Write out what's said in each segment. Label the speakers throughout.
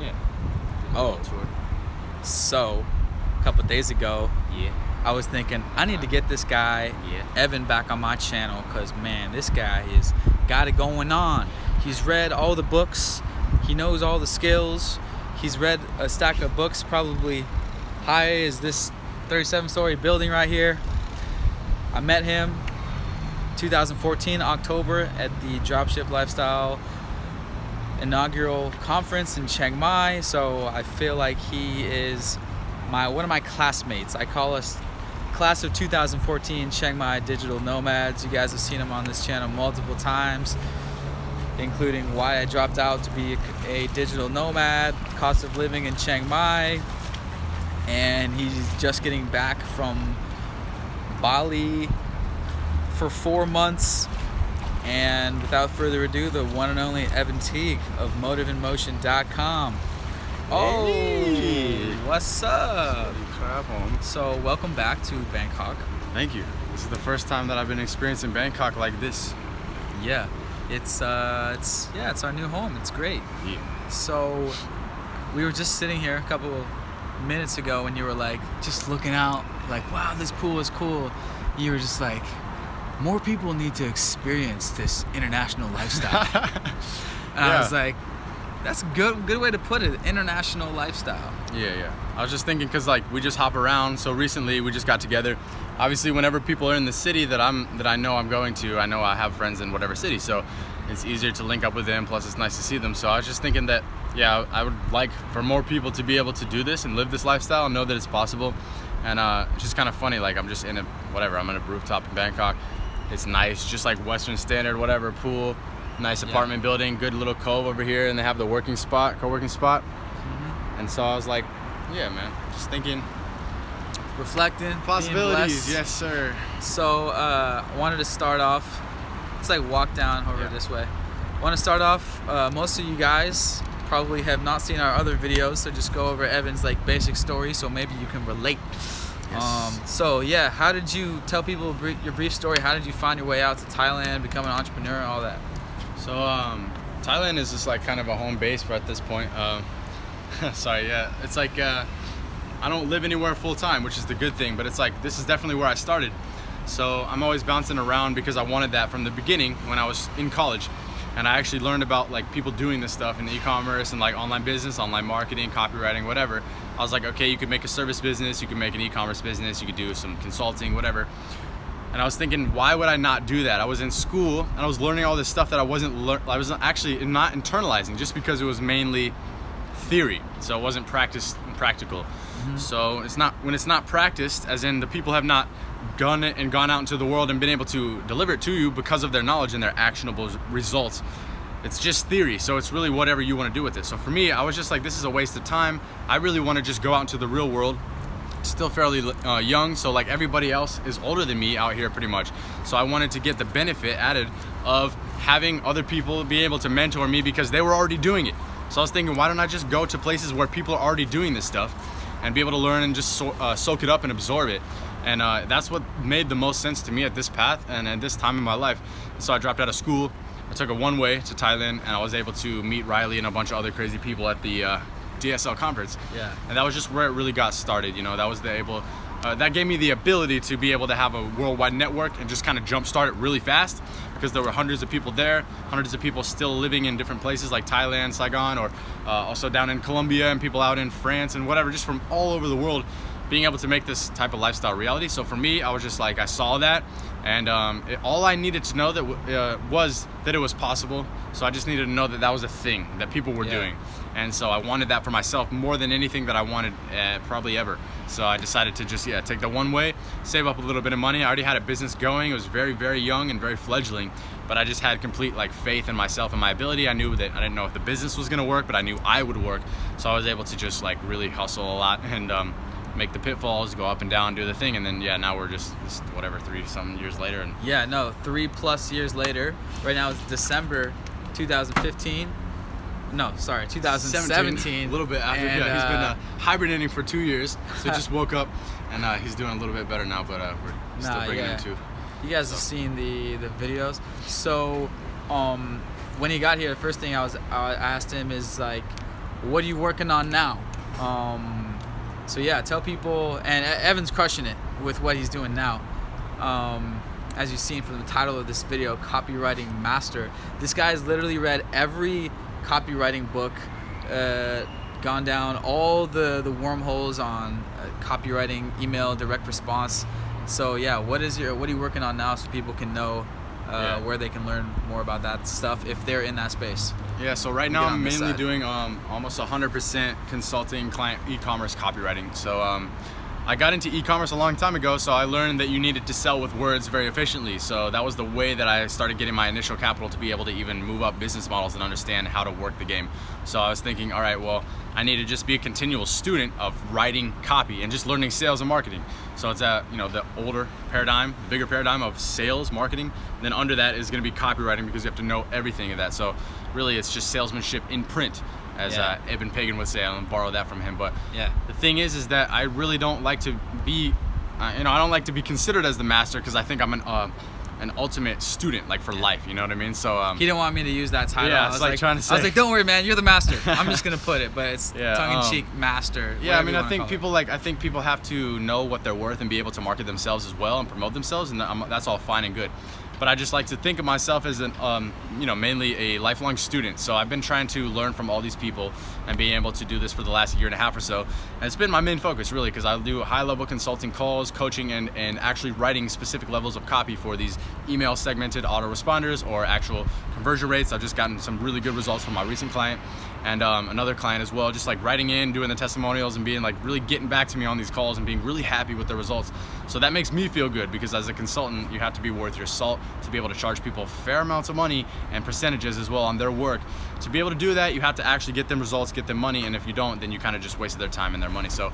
Speaker 1: Yeah.
Speaker 2: Oh. So, a couple days ago, I was thinking, I need to get this guy, Evan, back on my channel, because, man, this guy has got it going on. He's read all the books. He knows all the skills. He's read a stack of books, probably high as this 37-story building right here. I met him 2014, October, at the Dropship Lifestyle inaugural conference in Chiang Mai. So I feel like he is one of my classmates. I call us class of 2014 Chiang Mai digital nomads. You guys have seen him on this channel multiple times, including why I dropped out to be a digital nomad, cost of living in Chiang Mai, and he's just getting back from Bali for 4 months. And without further ado, the one and only Evan Teague of motiveinmotion.com. Oh,
Speaker 1: Hey.
Speaker 2: What's up? So welcome back to Bangkok.
Speaker 1: Thank you. This is the first time that I've been experiencing Bangkok like this.
Speaker 2: Yeah, it's our new home. It's great.
Speaker 1: Yeah.
Speaker 2: So we were just sitting here a couple minutes ago when you were like just looking out, like, wow, this pool is cool. You were just like, more people need to experience this international lifestyle. And I was like, that's a good way to put it, international lifestyle.
Speaker 1: Yeah. I was just thinking, because like we just hop around. So recently we just got together. Obviously, whenever people are in the city that I know I'm going to, I know I have friends in whatever city, so it's easier to link up with them. Plus, it's nice to see them. So I was just thinking that, yeah, I would like for more people to be able to do this and live this lifestyle and know that it's possible. And it's just kind of funny. Like I'm in a rooftop in Bangkok. It's nice, just like Western standard, whatever, pool, nice apartment building, good little cove over here, and they have the co-working spot. Mm-hmm. And so I was like, yeah, man, just thinking.
Speaker 2: Reflecting,
Speaker 1: possibilities, yes, sir.
Speaker 2: So I wanted to start off, it's like walk down over this way. I want to start off, most of you guys probably have not seen our other videos, so just go over Evan's like basic story so maybe you can relate.
Speaker 1: Yes.
Speaker 2: So yeah, how did you tell people your brief story? How did you find your way out to Thailand, become an entrepreneur, all that?
Speaker 1: So Thailand is just like kind of a home base at this point. It's like I don't live anywhere full time, which is the good thing, but it's like this is definitely where I started. So I'm always bouncing around because I wanted that from the beginning when I was in college. And I actually learned about like people doing this stuff in e-commerce and like online business, online marketing, copywriting, whatever. I was like, okay, you could make a service business, you could make an e-commerce business, you could do some consulting, whatever. And I was thinking, why would I not do that? I was in school and I was learning all this stuff that I was actually not internalizing, just because it was mainly theory. So it wasn't practical. Mm-hmm. So when it's not practiced, as in the people have not gone out into the world and been able to deliver it to you because of their knowledge and their actionable results. It's just theory, so it's really whatever you want to do with it. So for me, I was just like, this is a waste of time. I really want to just go out into the real world. Still fairly young, so like everybody else is older than me out here pretty much. So I wanted to get the benefit added of having other people be able to mentor me because they were already doing it. So I was thinking, why don't I just go to places where people are already doing this stuff and be able to learn and just soak it up and absorb it. And that's what made the most sense to me at this path and at this time in my life. So I dropped out of school. I took a one-way to Thailand, and I was able to meet Riley and a bunch of other crazy people at the DSL conference.
Speaker 2: Yeah.
Speaker 1: And that was just where it really got started. That gave me the ability to be able to have a worldwide network and just kind of jumpstart it really fast, because there were hundreds of people there, hundreds of people still living in different places like Thailand, Saigon, or also down in Colombia, and people out in France and whatever, just from all over the world, being able to make this type of lifestyle reality. So for me, I was just like, I saw that, and all I needed to know was that it was possible. So I just needed to know that that was a thing that people were doing. And so I wanted that for myself more than anything that I wanted probably ever. So I decided to just take the one way, save up a little bit of money. I already had a business going. It was very, very young and very fledgling, but I just had complete faith in myself and my ability. I knew that I didn't know if the business was gonna work, but I knew I would work. So I was able to just really hustle a lot and make the pitfalls, go up and down, do the thing, and then now we're just 3-something years later. And
Speaker 2: 3+ years later. Right now it's December 2015. No, sorry, 2017.
Speaker 1: A little bit after.
Speaker 2: And,
Speaker 1: he's been hibernating for 2 years, so he just woke up, and he's doing a little bit better now. But we're still bringing him too.
Speaker 2: You guys have seen the videos. So when he got here, the first thing I asked him is what are you working on now? So yeah, tell people, and Evan's crushing it with what he's doing now. As you've seen from the title of this video, Copywriting Master. This guy's literally read every copywriting book, gone down all the wormholes on copywriting, email, direct response. So yeah, what are you working on now so people can know where they can learn more about that stuff if they're in that space?
Speaker 1: Yeah, so right now I'm mainly doing almost 100% consulting client e-commerce copywriting. So I got into e-commerce a long time ago, so I learned that you needed to sell with words very efficiently. So that was the way that I started getting my initial capital to be able to even move up business models and understand how to work the game. So I was thinking, all right, well, I need to just be a continual student of writing copy and just learning sales and marketing. So it's the older paradigm, the bigger paradigm of sales, marketing. And then under that is going to be copywriting, because you have to know everything of that. So really it's just salesmanship in print, as Eben Pagan would say. I'll borrow that from him. But the thing is that I really don't like to be, I don't like to be considered as the master, because I think I'm an ultimate student, like for life. You know what I mean? So
Speaker 2: he didn't want me to use that title.
Speaker 1: Yeah, it's like trying to say.
Speaker 2: I was like, don't worry, man, you're the master. I'm just gonna put it, but it's tongue-in-cheek master.
Speaker 1: Yeah, I mean, I think people have to know what they're worth and be able to market themselves as well and promote themselves, and that's all fine and good. But I just like to think of myself as mainly a lifelong student. So I've been trying to learn from all these people and being able to do this for the last year and a half or so. And it's been my main focus, really, because I do high-level consulting calls, coaching, and actually writing specific levels of copy for these email segmented autoresponders or actual conversion rates. I've just gotten some really good results from my recent client and another client as well, just like writing in, doing the testimonials, and being like really getting back to me on these calls and being really happy with the results. So that makes me feel good, because as a consultant, you have to be worth your salt to be able to charge people fair amounts of money and percentages as well on their work. To be able to do that, you have to actually get them results, get them money, and if you don't, then you kind of just wasted their time and their money. So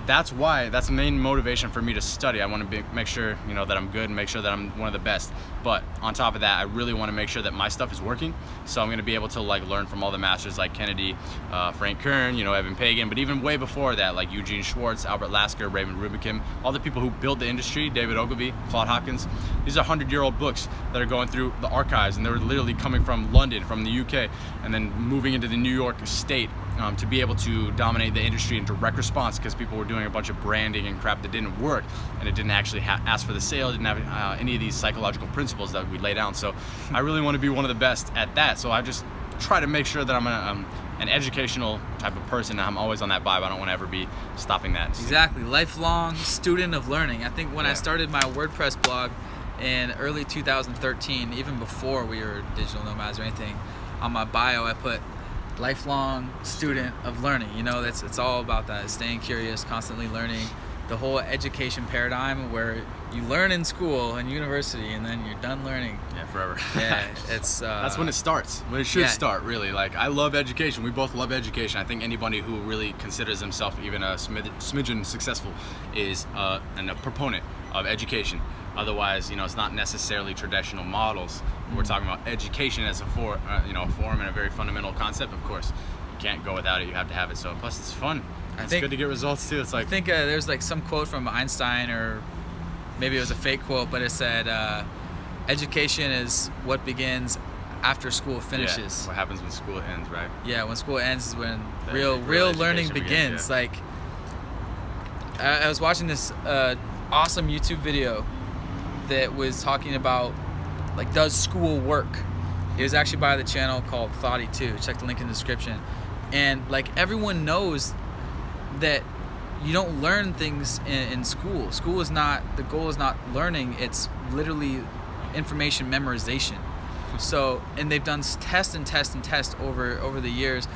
Speaker 1: that's the main motivation for me to study. I want to make sure that I'm good and make sure that I'm one of the best. But on top of that, I really want to make sure that my stuff is working. So I'm going to be able to learn from all the masters like Kennedy, Frank Kern, Evan Pagan, but even way before that, like Eugene Schwartz, Albert Lasker, Raymond Rubicam, all the people who built the industry, David Ogilvy, Claude Hopkins. These are 100-year-old books that are going through the archives, and they're literally coming from London, from the UK, and then moving into the New York state to be able to dominate the industry in direct response, because people were doing a bunch of branding and crap that didn't work, and it didn't actually ask for the sale, didn't have any of these psychological principles that we lay down. So I really want to be one of the best at that. So I just try to make sure that I'm an educational type of person. I'm always on that vibe. I don't want to ever be stopping that.
Speaker 2: Exactly. Lifelong student of learning. I think when I started my WordPress blog in early 2013, even before we were digital nomads or anything, on my bio I put lifelong student of learning. It's all about that, staying curious, constantly learning. The whole education paradigm where you learn in school and university and then you're done learning.
Speaker 1: Yeah, forever.
Speaker 2: Yeah, it's
Speaker 1: that's when it starts. When it should start, really. Like, I love education. We both love education. I think anybody who really considers himself even a smidgen successful is a proponent of education. Otherwise, it's not necessarily traditional models. We're talking about education as a form and a very fundamental concept. Of course, you can't go without it. You have to have it. So plus, it's fun. It's good to get results too. It's like,
Speaker 2: I think there's some quote from Einstein, or maybe it was a fake quote, but it said, "Education is what begins after school finishes."
Speaker 1: Yeah, what happens when school ends, right?
Speaker 2: Yeah, when school ends is when real learning begins.
Speaker 1: Yeah.
Speaker 2: Like, I was watching this awesome YouTube video that was talking about does school work? It was actually by the channel called Thoughty2. Check the link in the description. And everyone knows that you don't learn things in school. School is not, the goal is not learning, it's literally information memorization. So, and they've done test and test and test over the years.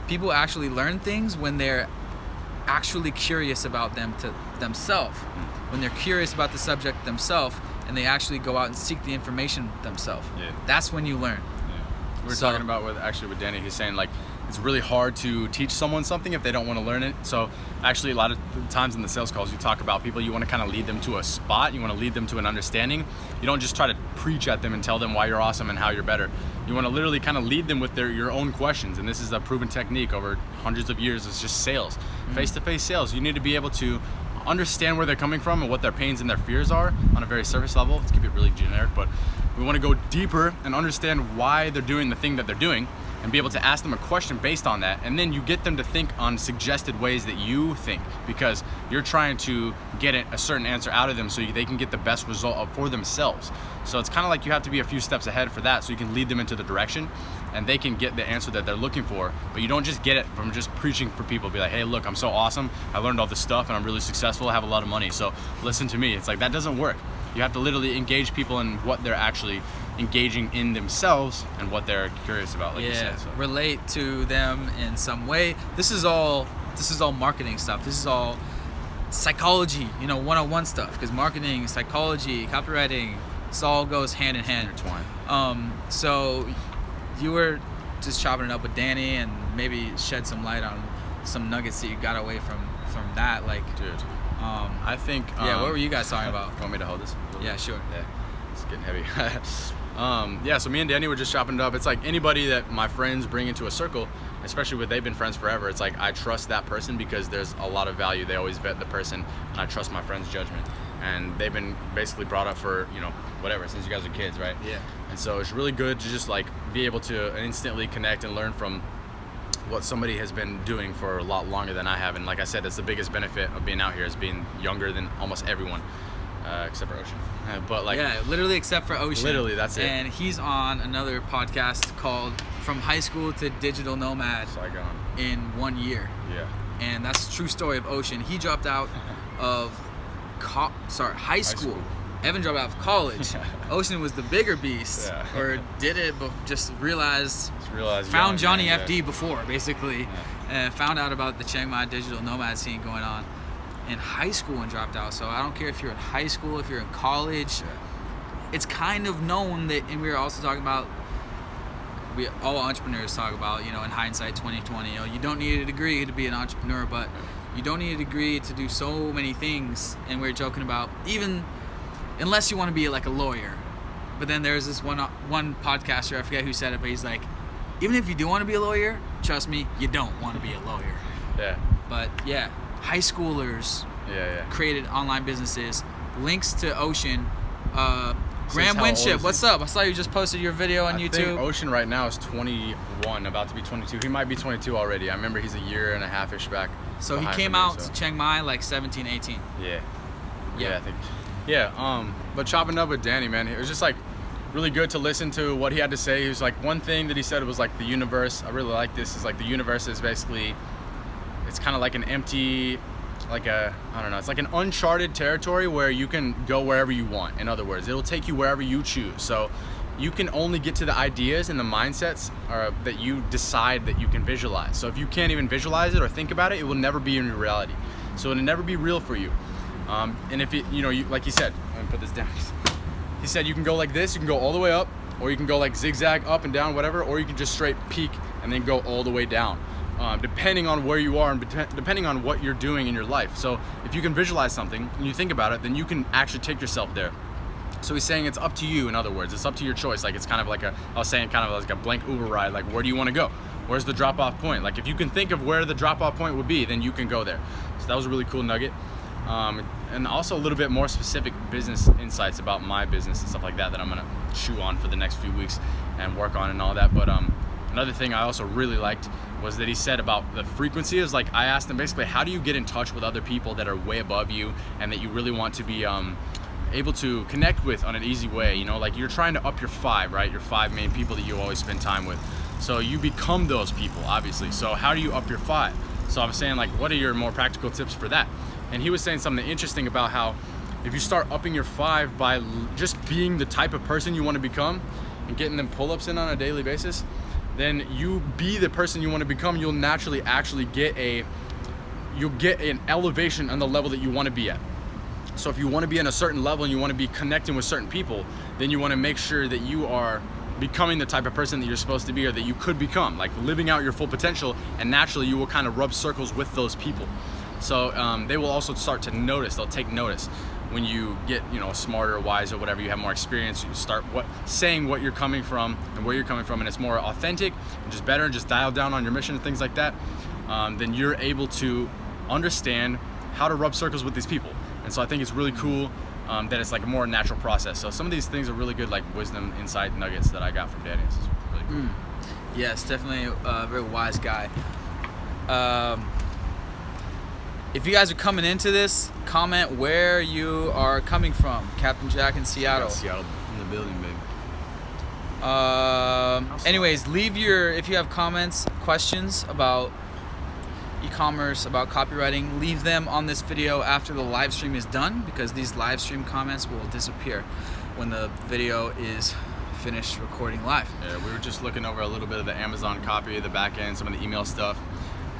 Speaker 2: People actually learn things when they're actually curious about them to themselves. When they're curious about the subject themselves and they actually go out and seek the information themselves. Yeah. That's when you learn.
Speaker 1: Yeah. We were talking about with Danny, he's saying it's really hard to teach someone something if they don't want to learn it. So actually a lot of times in the sales calls you talk about people, you want to kind of lead them to a spot, you want to lead them to an understanding. You don't just try to preach at them and tell them why you're awesome and how you're better. You want to literally kind of lead them with your own questions, and this is a proven technique over hundreds of years. It's just sales, face-to-face sales. You need to be able to understand where they're coming from and what their pains and their fears are on a very surface level. Let's keep it really generic, but we want to go deeper and understand why they're doing the thing that they're doing. and be able to ask them a question based on that, and then you get them to think on suggested ways that you think, because you're trying to get a certain answer out of them so they can get the best result for themselves. So it's kind of like you have to be a few steps ahead for that, so you can lead them into the direction and they can get the answer that they're looking for. But you don't just get it from just preaching for people. Be like, hey, look, I'm so awesome, I learned all this stuff and I'm really successful, I have a lot of money, so listen to me. It's like, that doesn't work. You have to literally engage people in what they're actually engaging in themselves and what they're curious about, like you said. So.
Speaker 2: Relate to them in some way. This is all marketing stuff. This is all psychology, 101 stuff, because marketing, psychology, copywriting, this all goes hand in hand.
Speaker 1: Intertwined.
Speaker 2: So you were just chopping it up with Danny, and maybe shed some light on some nuggets that you got away from that, like,
Speaker 1: dude. I think.
Speaker 2: What were you guys talking about?
Speaker 1: You want me to hold this?
Speaker 2: Yeah, sure.
Speaker 1: Yeah, it's getting heavy. So me and Danny were just chopping it up. It's like anybody that my friends bring into a circle, especially when they've been friends forever, it's like I trust that person because there's a lot of value. They always vet the person, and I trust my friend's judgment. And they've been basically brought up for, whatever, since you guys are kids, right?
Speaker 2: Yeah.
Speaker 1: And so it's really good to just like be able to instantly connect and learn from what somebody has been doing for a lot longer than I have. And like I said, that's the biggest benefit of being out here, is being younger than almost everyone, except for Ocean. But like,
Speaker 2: yeah, literally except for Ocean.
Speaker 1: Literally, that's it.
Speaker 2: And he's on another podcast called From High School to Digital Nomad in 1 year.
Speaker 1: Yeah.
Speaker 2: And that's the true story of Ocean. He dropped out of high school. Evan dropped out of college. Ocean was the bigger beast, or did it, but just realized found Johnny FD before, basically, and found out about the Chiang Mai digital nomad scene going on in high school and dropped out. So I don't care if you're in high school, if you're in college, it's kind of known that, and we were also talking about, all entrepreneurs talk about, in hindsight 2020, you don't need a degree to be an entrepreneur, but you don't need a degree to do so many things. And we were joking about, even unless you want to be like a lawyer. But then there's this one podcaster, I forget who said it, but he's like, even if you do want to be a lawyer, trust me, you don't want to be a lawyer.
Speaker 1: Yeah.
Speaker 2: But yeah, high schoolers created online businesses. Links to Ocean. Graham Winship, what's up? I saw you just posted your video on YouTube.
Speaker 1: I think Ocean right now is 21, about to be 22. He might be 22 already. I remember he's a year and a half-ish back.
Speaker 2: So he came out to Chiang Mai like 17, 18.
Speaker 1: Yeah, I think. Yeah, but chopping up with Danny, man, it was just like really good to listen to what he had to say. He was like, one thing that he said was like the universe, I really like this, is like the universe is basically, it's kind of like an empty, like it's like an uncharted territory where you can go wherever you want. In other words, it'll take you wherever you choose. So you can only get to the ideas and the mindsets that you decide that you can visualize. So if you can't even visualize it or think about it, it will never be in your reality. So it'll never be real for you. And if it, like he said, let me put this down. He said you can go like this, you can go all the way up, or you can go like zigzag up and down, whatever, or you can just straight peak and then go all the way down, depending on where you are and depending on what you're doing in your life. So if you can visualize something and you think about it, then you can actually take yourself there. So he's saying it's up to you. In other words, it's up to your choice. Like, it's kind of like I was saying, kind of like a blank Uber ride. Like, where do you want to go? Where's the drop-off point? Like, if you can think of where the drop-off point would be, then you can go there. So that was a really cool nugget. And also a little bit more specific business insights about my business and stuff like that I'm gonna chew on for the next few weeks and work on and all that. But another thing I also really liked was that he said about the frequency. Is like, I asked him basically, how do you get in touch with other people that are way above you and that you really want to be able to connect with on an easy way? Like, you're trying to up your 5, right? Your 5 main people that you always spend time with. So you become those people, obviously. So how do you up your 5? So I was saying, like, what are your more practical tips for that? And he was saying something interesting about how if you start upping your 5 by just being the type of person you want to become and getting them pull-ups in on a daily basis, then you be the person you want to become, you'll naturally actually get an elevation on the level that you want to be at. So if you want to be in a certain level and you want to be connecting with certain people, then you want to make sure that you are becoming the type of person that you're supposed to be, or that you could become, like living out your full potential, and naturally you will kind of rub circles with those people. So they will also start to notice, they'll take notice when you get, smarter, wiser, whatever, you have more experience, you start saying what you're coming from and where you're coming from, and it's more authentic and just better, and just dial down on your mission and things like that, then you're able to understand how to rub circles with these people. And so I think it's really cool that it's like a more natural process. So some of these things are really good, like wisdom, insight nuggets that I got from Danny. This is really cool.
Speaker 2: Yes, definitely a very wise guy. If you guys are coming into this, comment where you are coming from. Captain Jack in Seattle.
Speaker 1: Seattle in the building, baby.
Speaker 2: Anyways, if you have comments, questions about e-commerce, about copywriting, leave them on this video after the live stream is done, because these live stream comments will disappear when the video is finished recording live.
Speaker 1: Yeah, we were just looking over a little bit of the Amazon copy, the back end, some of the email stuff,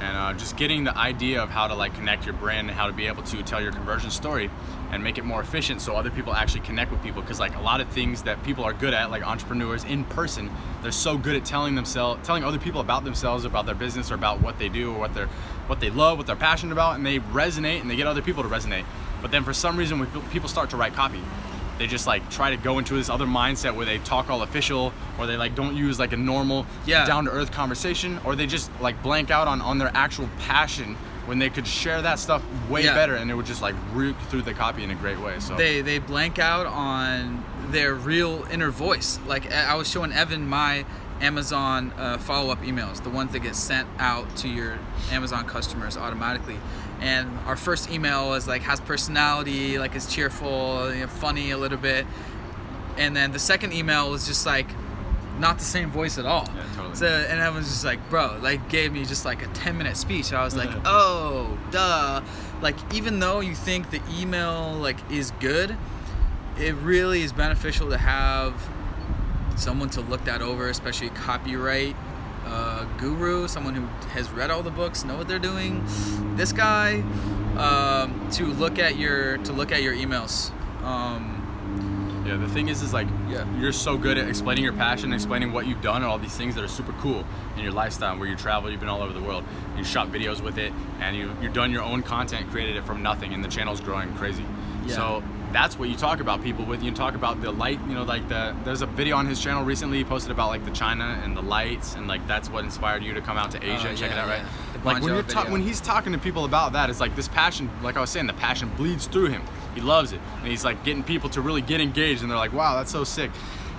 Speaker 1: and just getting the idea of how to like connect your brand and how to be able to tell your conversion story and make it more efficient so other people actually connect with people. Because like a lot of things that people are good at, like entrepreneurs in person, they're so good at telling other people about themselves, about their business, or about what they do, or what they love, what they're passionate about, and they resonate and they get other people to resonate. But then for some reason, when people start to write copy, they just like try to go into this other mindset where they talk all official, or they like don't use like a normal down to earth conversation, or they just like blank out on their actual passion when they could share that stuff way better, and it would just like root through the copy in a great way. So
Speaker 2: they blank out on their real inner voice. Like I was showing Evan my Amazon follow-up emails, the ones that get sent out to your Amazon customers automatically. And our first email is like has personality, like is cheerful, funny a little bit. And then the second email was just like not the same voice at all.
Speaker 1: Yeah, totally.
Speaker 2: So, and I was just like, bro, like gave me just like a 10-minute speech. I was like, oh, duh. Like even though you think the email like is good, it really is beneficial to have someone to look that over, especially a copyright guru, someone who has read all the books, know what they're doing. This guy, to look at your emails.
Speaker 1: Yeah, the thing is like you're so good at explaining your passion, explaining what you've done, and all these things that are super cool in your lifestyle, where you travel, you've been all over the world, you shot videos with it, and you've done your own content, created it from nothing, and the channel's growing crazy. Yeah. So that's what you talk about people with. You talk about the light, like there's a video on his channel recently he posted about like the China and the lights, and like that's what inspired you to come out to Asia and check it out, right? Like when he's talking to people about that, it's like this passion, like I was saying, the passion bleeds through him. He loves it, and he's like getting people to really get engaged, and they're like, wow, that's so sick.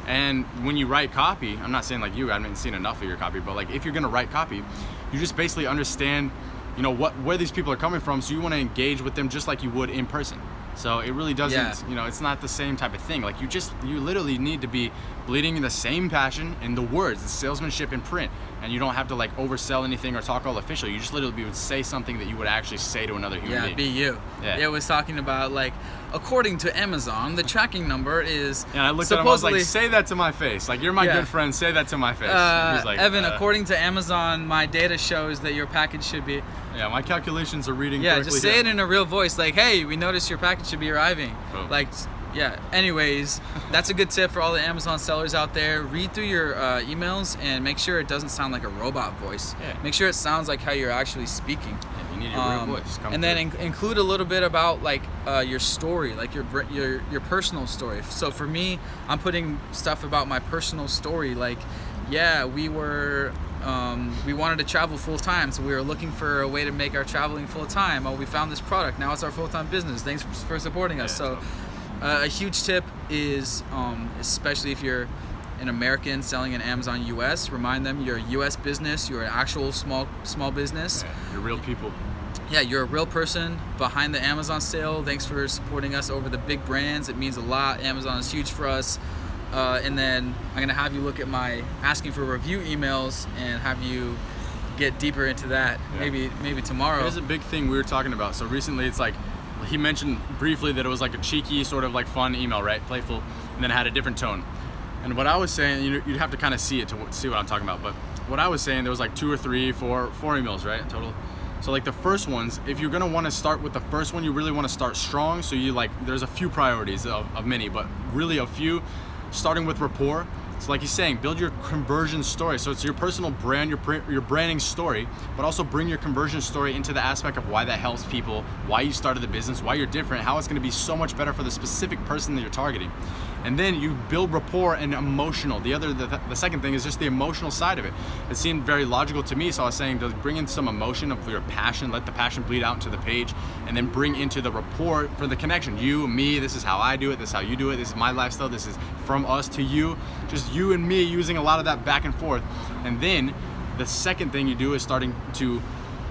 Speaker 1: And when you write copy, I'm not saying like you, I haven't seen enough of your copy, but like if you're gonna write copy, you just basically understand, where these people are coming from, so you want to engage with them just like you would in person. So it really doesn't, it's not the same type of thing. Like you literally need to be bleeding the same passion in the words, the salesmanship in print. And you don't have to like oversell anything or talk all official. You just literally would say something that you would actually say to another human being.
Speaker 2: Yeah, be you. Yeah. It was talking about like, according to Amazon, the tracking number is
Speaker 1: And I looked at him, I was like, say that to my face. Like, you're my good friend, say that to my face. He's like,
Speaker 2: Evan, according to Amazon, my data shows that your package should be...
Speaker 1: Yeah, my calculations are reading
Speaker 2: correctly.
Speaker 1: Yeah,
Speaker 2: just say it in a real voice. Like, hey, we noticed your package should be arriving. Oh. Like, yeah. Anyways, that's a good tip for all the Amazon sellers out there. Read through your emails and make sure it doesn't sound like a robot voice. Yeah. Make sure it sounds like how you're actually speaking.
Speaker 1: Yeah, you need your real voice.
Speaker 2: And then include a little bit about like your story, like your personal story. So for me, I'm putting stuff about my personal story. Like, yeah, we wanted to travel full time, so we were looking for a way to make our traveling full time. Oh, we found this product. Now it's our full time business. Thanks for supporting us. So. A huge tip is, especially if you're an American selling in Amazon US, remind them you're a US business, you're an actual small business.
Speaker 1: Yeah, you're real people.
Speaker 2: Yeah, you're a real person behind the Amazon sale. Thanks for supporting us over the big brands. It means a lot. Amazon is huge for us. And then I'm gonna have you look at my asking for review emails and have you get deeper into that. Yeah. Maybe tomorrow.
Speaker 1: Here's a big thing we were talking about. So recently it's like, he mentioned briefly that it was like a cheeky sort of like fun email, right? Playful, and then it had a different tone. And what I was saying, you'd have to kind of see it to see what I'm talking about. But what I was saying, there was like 2 or 3, 4 emails, right? Total. So like the first ones, if you're gonna want to start with the first one, you really want to start strong. So there's a few priorities of many, but really a few, starting with rapport. So like he's saying, build your conversion story. So it's your personal brand, your branding story, but also bring your conversion story into the aspect of why that helps people, why you started the business, why you're different, how it's gonna be so much better for the specific person that you're targeting. And then you build rapport and emotional. The second thing is just the emotional side of it. It seemed very logical to me, so I was saying to bring in some emotion of your passion, let the passion bleed out into the page, and then bring into the rapport for the connection. You, me, this is how I do it, this is how you do it, this is my lifestyle, this is from us to you. Just you and me using a lot of that back and forth. And then the second thing you do is starting to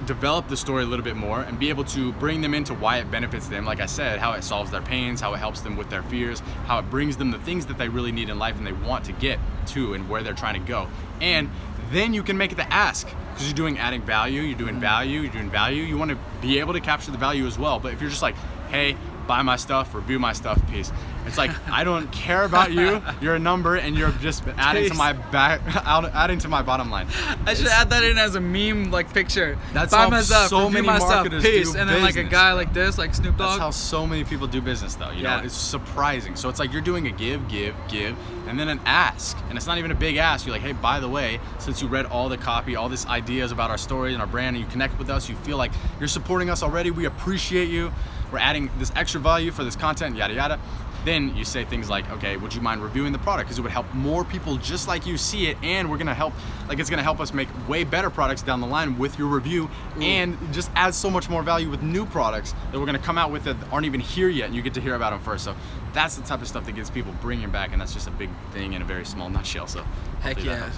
Speaker 1: develop the story a little bit more and be able to bring them into why it benefits them. Like I said, how it solves their pains, how it helps them with their fears, how it brings them the things that they really need in life and they want to get to and where they're trying to go. And then you can make it the ask, because you're doing adding value, you're doing value, you're doing value. You want to be able to capture the value as well. But if you're just like, hey, buy my stuff, review my stuff, peace. It's like, I don't care about you. You're a number, and you're just adding to my adding to my bottom line.
Speaker 2: I should add that in as a meme, like picture.
Speaker 1: That's
Speaker 2: buy
Speaker 1: how
Speaker 2: my stuff,
Speaker 1: so
Speaker 2: review
Speaker 1: many
Speaker 2: my stuff,
Speaker 1: marketers
Speaker 2: peace.
Speaker 1: do
Speaker 2: And then like a
Speaker 1: business,
Speaker 2: guy
Speaker 1: bro.
Speaker 2: like this, like Snoop Dogg.
Speaker 1: That's how so many people do business, though. You know, it's surprising. So it's like you're doing a give, and then an ask. And it's not even a big ask. You're like, hey, by the way, since you read all the copy, all these ideas about our story and our brand, and you connect with us, you feel like you're supporting us already. We appreciate you. We're adding this extra value for this content, yada, yada. Then you say things like, okay, would you mind reviewing the product? Because it would help more people just like you see it, and we're gonna help, like it's gonna help us make way better products down the line with your review, and just add so much more value with new products that we're gonna come out with that aren't even here yet, and you get to hear about them first. So that's the type of stuff that gets people bringing back, and that's just a big thing in a very small nutshell. So
Speaker 2: heck yeah.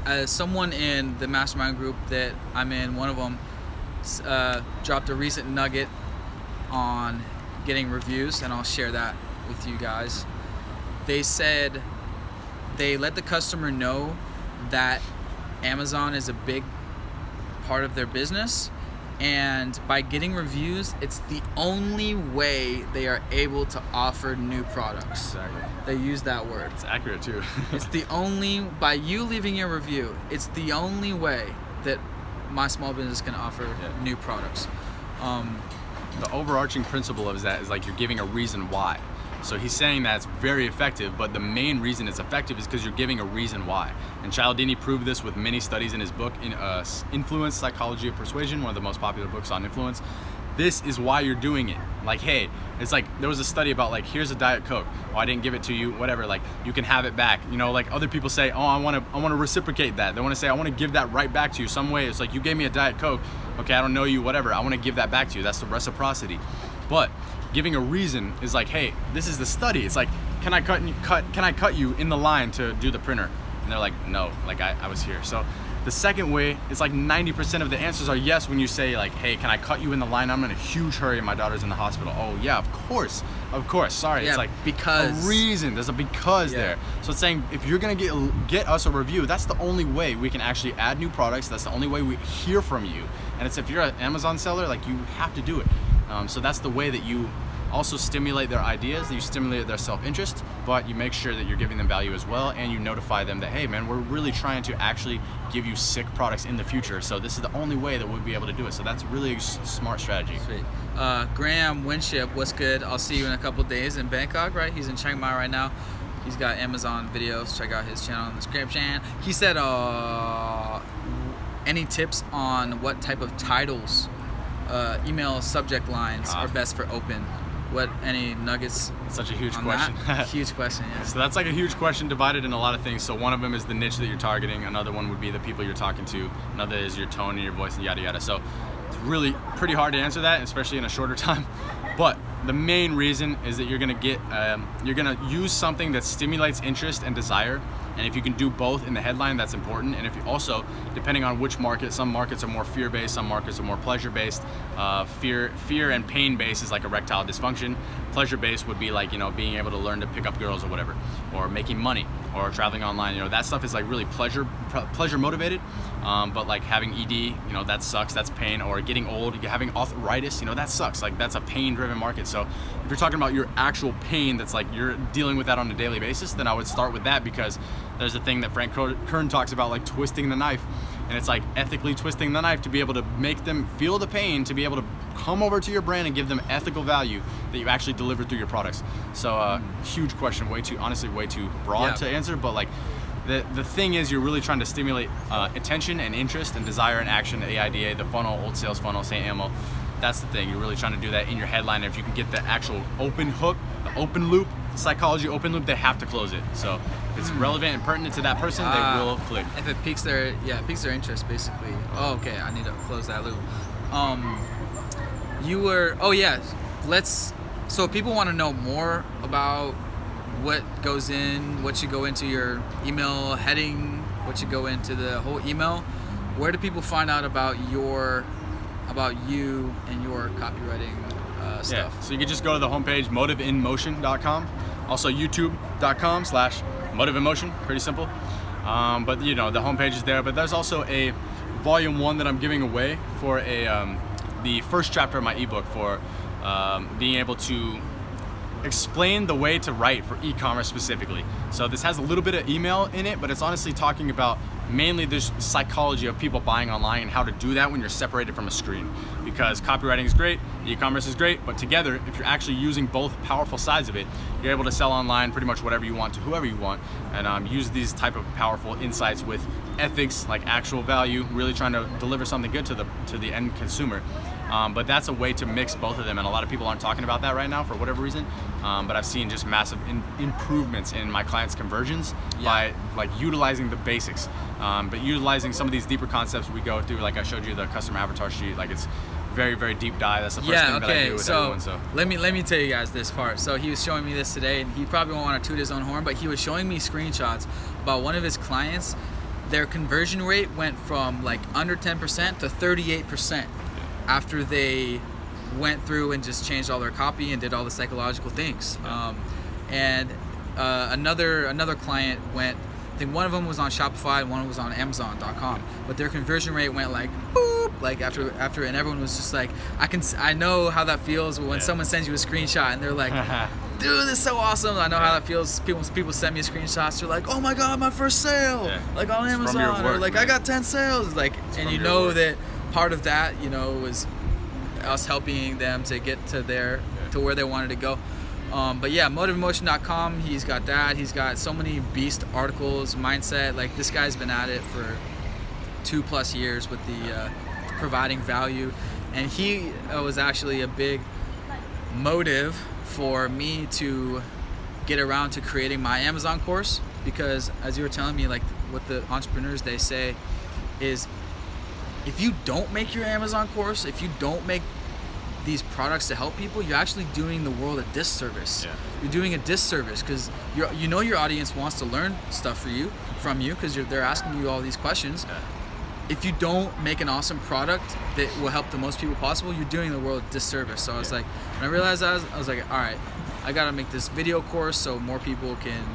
Speaker 2: As someone in the mastermind group that I'm in, one of them dropped a recent nugget on getting reviews, and I'll share that with you guys. They said they let the customer know that Amazon is a big part of their business, and by getting reviews, it's the only way they are able to offer new products.
Speaker 1: Exactly.
Speaker 2: They use that word.
Speaker 1: It's accurate too.
Speaker 2: It's the only, by you leaving your review, it's the only way that my small business can offer new products.
Speaker 1: The overarching principle of that is like you're giving a reason why. So he's saying that it's very effective, but the main reason it's effective is because you're giving a reason why. And Cialdini proved this with many studies in his book, in Influence, Psychology of Persuasion, one of the most popular books on influence. This is why you're doing it. Like, hey, it's like there was a study about like, here's a Diet Coke. Oh, I didn't give it to you, whatever. Like, you can have it back. You know, like other people say, oh, I want to reciprocate that. They want to say, I want to give that right back to you some way. It's like, you gave me a Diet Coke. Okay, I don't know you, whatever. I want to give that back to you. That's the reciprocity. But giving a reason is like, hey, this is the study. It's like, can I cut you in the line to do the printer? And they're like, no, like I was here. So the second way is like 90% of the answers are yes when you say like, hey, can I cut you in the line? I'm in a huge hurry and my daughter's in the hospital. Oh yeah, of course. Sorry, it's like
Speaker 2: because
Speaker 1: a reason. There's a because there. So it's saying if you're gonna get us a review, that's the only way we can actually add new products. That's the only way we hear from you. And it's if you're an Amazon seller, like you have to do it. So that's the way that you also stimulate their ideas, that you stimulate their self-interest, but you make sure that you're giving them value as well, and you notify them that, hey man, we're really trying to actually give you sick products in the future, so this is the only way that we'll be able to do it. So that's really a smart strategy.
Speaker 2: Sweet. Graham Winship, what's good? I'll see you in a couple days in Bangkok, right? He's in Chiang Mai right now. He's got Amazon videos. Check out his channel in the description. He said, any tips on what type of titles, email subject lines are best for open? Any nuggets?
Speaker 1: It's such a huge question.
Speaker 2: Huge question, yeah.
Speaker 1: So that's like a huge question divided in a lot of things. So one of them is the niche that you're targeting. Another one would be the people you're talking to. Another is your tone and your voice and yada yada. So it's really pretty hard to answer that, especially in a shorter time. But the main reason is that you're gonna use something that stimulates interest and desire. And if you can do both in the headline, that's important. And if you also, depending on which market, some markets are more fear-based, some markets are more pleasure-based. Fear and pain-based is like erectile dysfunction. Pleasure-based would be like, you know, being able to learn to pick up girls or whatever, or making money, or traveling online. You know, that stuff is like really pleasure motivated. But like having ED, you know, that sucks. That's pain. Or getting old, having arthritis, you know, that sucks. Like that's a pain-driven market. So if you're talking about your actual pain, that's like you're dealing with that on a daily basis, then I would start with that, because there's a thing that Frank Kern talks about, like twisting the knife. And it's like ethically twisting the knife to be able to make them feel the pain, to be able to come over to your brand and give them ethical value that you actually deliver through your products. So huge question, way too broad to answer, but like the thing is, you're really trying to stimulate attention and interest and desire and action, the AIDA, the funnel, old sales funnel, St. That's the thing. You're really trying to do that in your headline. If you can get the actual open hook, the open loop, psychology open loop, they have to close it. So if it's relevant and pertinent to that person, they will click.
Speaker 2: If it piques their interest, basically. Oh, okay, I need to close that loop. So if people want to know more about what goes in, what should go into your email heading, what should go into the whole email, where do people find out about you and your copywriting stuff?
Speaker 1: Yeah, so you can just go to the homepage, motiveinmotion.com. Also youtube.com/motiveinmotion, pretty simple. But the homepage is there. But there's also a volume 1 that I'm giving away for the first chapter of my ebook for being able to explain the way to write for e-commerce specifically. So this has a little bit of email in it, but it's honestly talking about mainly this psychology of people buying online and how to do that when you're separated from a screen. Because copywriting is great, e-commerce is great, but together, if you're actually using both powerful sides of it, you're able to sell online pretty much whatever you want to whoever you want, and use these type of powerful insights with ethics, like actual value, really trying to deliver something good to the end consumer. But that's a way to mix both of them, and a lot of people aren't talking about that right now for whatever reason. But I've seen just massive improvements in my clients' conversions by utilizing the basics, but utilizing some of these deeper concepts we go through. Like I showed you the customer avatar sheet. Like it's very, very deep dive. That's the first thing that I do with everyone. So
Speaker 2: let me tell you guys this part. So he was showing me this today, and he probably won't want to toot his own horn, but he was showing me screenshots about one of his clients. Their conversion rate went from under 10% to 38%. After they went through and just changed all their copy and did all the psychological things. Another client went, I think one of them was on Shopify and one was on Amazon.com, but their conversion rate went boop, after, and everyone was just I know how that feels when someone sends you a screenshot and they're like, dude, this is so awesome. I know how that feels. People send me screenshots. They're like, oh my God, my first sale, on Amazon, or I got 10 sales. And you know that part of that, was us helping them to get to where they wanted to go. But yeah, motiveemotion.com, he's got that. He's got so many beast articles, mindset. This guy's been at it for 2+ years with the providing value. And he was actually a big motive for me to get around to creating my Amazon course, because as you were telling me, what the entrepreneurs, they say is, if you don't make your Amazon course, if you don't make these products to help people, you're actually doing the world a disservice. You're doing a disservice, because your audience wants to learn stuff from you because they're asking you all these questions. If you don't make an awesome product that will help the most people possible, you're doing the world a disservice. So I was when I realized that, I was like, all right, I gotta make this video course so more people can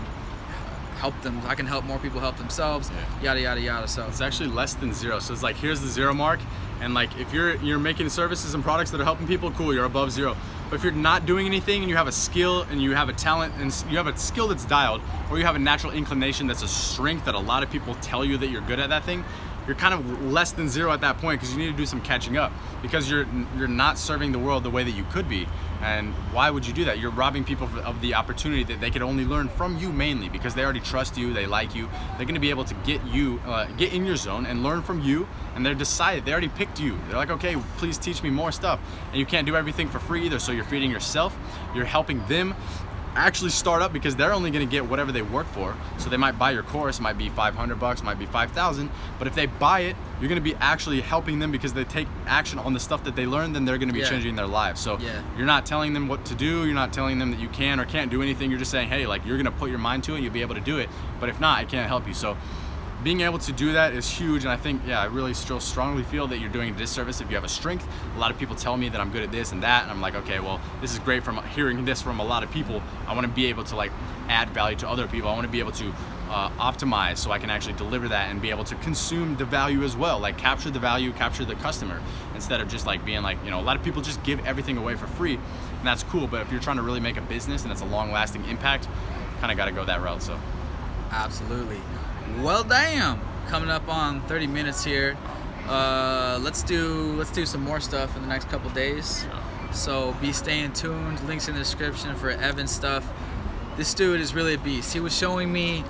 Speaker 2: help them. I can help more people help themselves. Yada yada yada. So
Speaker 1: it's actually less than 0. So it's here's the 0 mark, and if you're making services and products that are helping people, cool, you're above 0. But if you're not doing anything and you have a skill and you have a talent and you have a skill that's dialed, or you have a natural inclination that's a strength that a lot of people tell you that you're good at that thing, you're kind of less than 0 at that point, because you need to do some catching up, because you're not serving the world the way that you could be. And why would you do that? You're robbing people of the opportunity that they could only learn from you, mainly because they already trust you, they like you. They're going to be able to get in your zone and learn from you, and they're decided. They already picked you. They're like, okay, please teach me more stuff. And you can't do everything for free either, so you're feeding yourself. You're helping them actually start up, because they're only going to get whatever they work for. So they might buy your course, might be $500, might be $5,000, but if they buy it, you're going to be actually helping them because they take action on the stuff that they learned, then they're going to be changing their lives. So you're not telling them what to do, you're not telling them that you can or can't do anything, you're just saying, hey, you're going to put your mind to it, you'll be able to do it, but if not, I can't help you. So being able to do that is huge, and I think, I really still strongly feel that you're doing a disservice if you have a strength. A lot of people tell me that I'm good at this and that, and I'm like, okay, well, this is great from hearing this from a lot of people. I want to be able to add value to other people. I want to be able to optimize so I can actually deliver that and be able to consume the value as well, capture the value, capture the customer, instead of just being a lot of people just give everything away for free, and that's cool, but if you're trying to really make a business and it's a long-lasting impact, kind of got to go that route. So
Speaker 2: absolutely. Well, damn, coming up on 30 minutes here. Let's do some more stuff in the next couple days. So be staying tuned. Links in the description for Evan's stuff. This dude is really a beast. He was showing me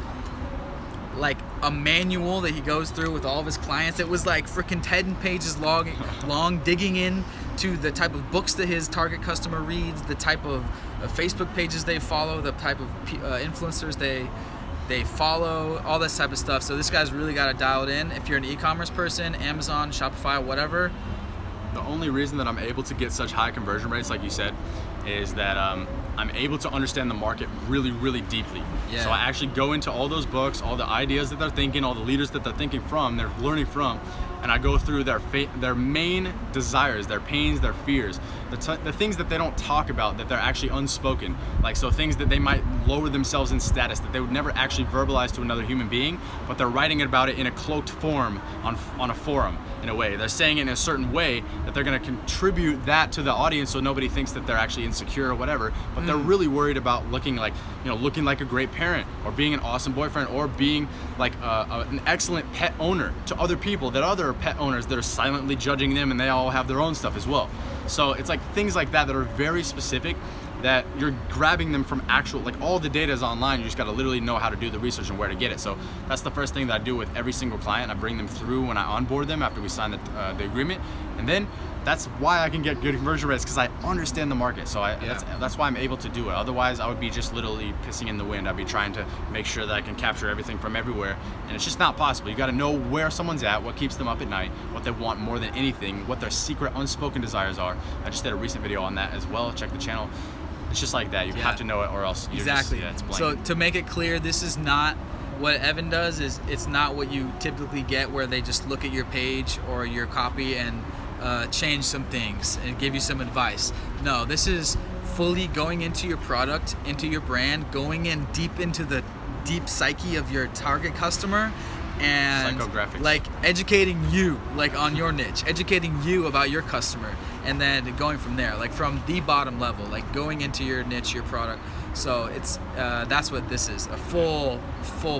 Speaker 2: a manual that he goes through with all of his clients. It was freaking 10 pages long, digging in to the type of books that his target customer reads, the type of Facebook pages they follow, the type of influencers they follow, all this type of stuff. So this guy's really got to dial it in. If you're an e-commerce person, Amazon, Shopify, whatever.
Speaker 1: The only reason that I'm able to get such high conversion rates, like you said, is that I'm able to understand the market really, really deeply.
Speaker 2: Yeah.
Speaker 1: So I actually go into all those books, all the ideas that they're thinking, all the leaders that they're thinking from, they're learning from, and I go through their main desires, their pains, their fears, the things that they don't talk about, that they're actually unspoken. Like, so things that they might lower themselves in status, that they would never actually verbalize to another human being, but they're writing about it in a cloaked form on a forum. In a way, they're saying it in a certain way that they're going to contribute that to the audience, so nobody thinks that they're actually insecure or whatever. But they're really worried about looking like a great parent, or being an awesome boyfriend, or being like an excellent pet owner to other people, that other pet owners that are silently judging them, and they all have their own stuff as well. So it's like things like that are very specific, that you're grabbing them from actual, like, all the data is online. You just got to literally know how to do the research and where to get it. So that's the first thing that I do with every single client. I bring them through when I onboard them after we sign the agreement, and then that's why I can get good conversion rates, because I understand the market. So that's why I'm able to do it. Otherwise, I would be just literally pissing in the wind. I'd be trying to make sure that I can capture everything from everywhere, and it's just not possible. You got to know where someone's at, what keeps them up at night, what they want more than anything, what their secret unspoken desires are. I just did a recent video on that as well. Check the channel. It's just like that. You have to know it, or else you're
Speaker 2: exactly.
Speaker 1: Just, it's blank.
Speaker 2: So to make it clear, this is not what Evan does. It's not what you typically get, where they just look at your page or your copy and change some things and give you some advice. No, this is fully going into your product, into your brand, going in deep into the deep psyche of your target customer, and like educating you, like, on your niche, educating you about your customer, and then going from there, like from the bottom level, like going into your niche, your product. So it's that's what this is, a full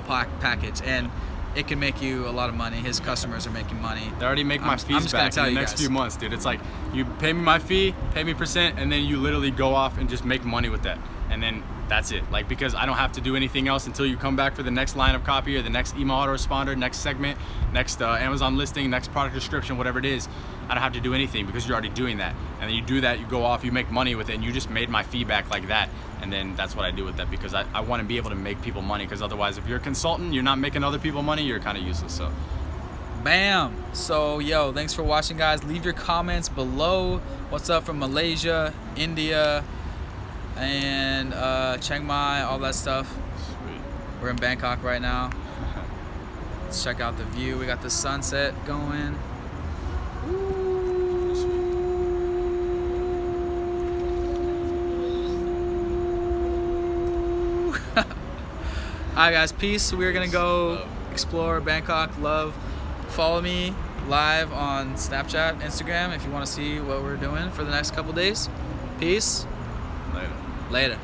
Speaker 2: package, and it can make you a lot of money. His customers are making money.
Speaker 1: They already make my fees back in the next few months, dude. It's like, you pay me my fee, pay me %, and then you literally go off and just make money with that. And then that's it. Like, because I don't have to do anything else until you come back for the next line of copy, or the next email autoresponder, next segment, next Amazon listing, next product description, whatever it is. I don't have to do anything, because you're already doing that. And then you do that, you go off, you make money with it, and you just made my fee back like that. And then that's what I do with that, because I want to be able to make people money, because otherwise, if you're a consultant, you're not making other people money, you're kind of useless. So
Speaker 2: bam. So yo, thanks for watching, guys. Leave your comments below. What's up from Malaysia, India, and Chiang Mai, all that stuff.
Speaker 1: sweet.
Speaker 2: We're in Bangkok right now. Let's check out the view. We got the sunset going. Alright guys, peace. We're gonna go explore Bangkok. Love. Follow me live on Snapchat, Instagram, if you want to see what we're doing for the next couple days. Peace.
Speaker 1: Later.
Speaker 2: Later.